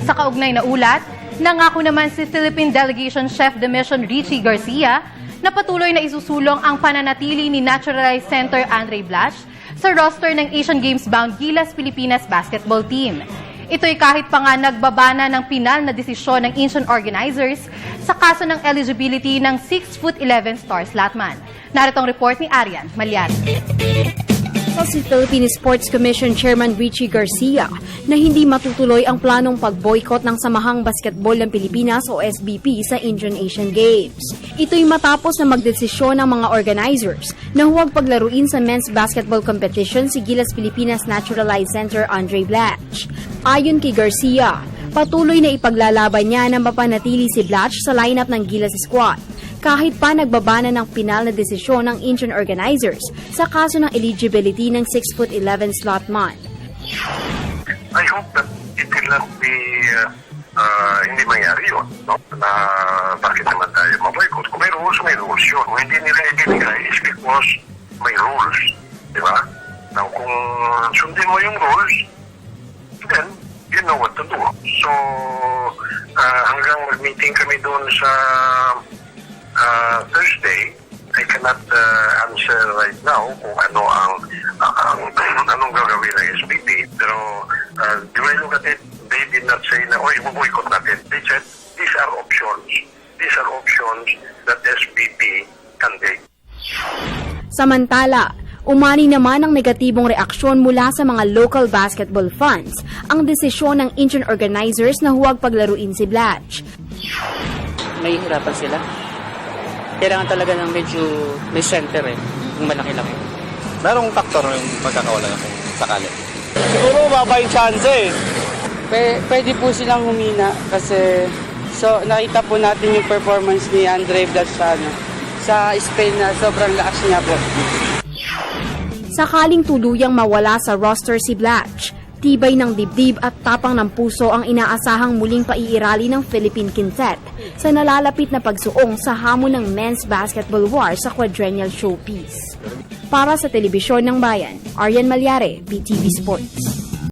Sa kaugnay na ulat, nangako naman si Philippine Delegation Chef de Mission Richie Garcia na patuloy na isusulong ang pananatili ni Naturalized Center Andre Blatch sa roster ng Asian Games-bound Gilas Pilipinas basketball team. Ito'y kahit pa nga nagbabana ng pinal na desisyon ng ancient organizers sa kaso ng eligibility ng 6'11" star slotman. Narito ang report ni Arian Malyari. Si Philippine Sports Commission Chairman Richie Garcia na hindi matutuloy ang planong pag-boycott ng Samahang Basketball ng Pilipinas o SBP sa Asian Games. Ito'y matapos na magdesisyon ng mga organizers na huwag paglaruin sa men's basketball competition si Gilas Pilipinas Naturalized Center Andre Blatch. Ayon kay Garcia, patuloy na ipaglalaban niya na mapanatili si Blatch sa lineup ng Gilas squad kahit pa nagbabana ng pinal na desisyon ng ancient organizers sa kaso ng eligibility ng 6'11" slotman. I hope that it will not be hindi mangyari yun, no? Na bakit naman tayo maboycott? Kung may rules yun. Kung hindi nila ibinigay is because may rules. Di ba? Now, kung sundin mo yung rules, then you know what to do. So, hanggang mag-meeting kami doon sa Thursday, I cannot answer right now kung anong gagawin ng SBP. Pero the way I look at it, they did not say na, ibuboycott natin. They said, these are options. These are options that SBP can take. Samantala, umani naman ang negatibong reaksyon mula sa mga local basketball fans ang desisyon ng ancient organizers na huwag paglaruin si Blatch. May hirapan sila. Kailangan talaga ng medyo may center kung malaki lang. Merong faktor yung pagkakawala na kung sakali. Siguro mababa yung chance Pwede po silang humina kasi nakita po natin yung performance ni Andre Blatch sa Spain na sobrang lakas niya po. Sakaling tuluyang mawala sa roster si Blatch, tibay ng dibdib at tapang ng puso ang inaasahang muling paiirali ng Philippine Quintet sa nalalapit na pagsuong sa hamon ng men's basketball war sa quadrennial showpiece. Para sa Telebisyon ng Bayan, Arian Malyari, BTV Sports.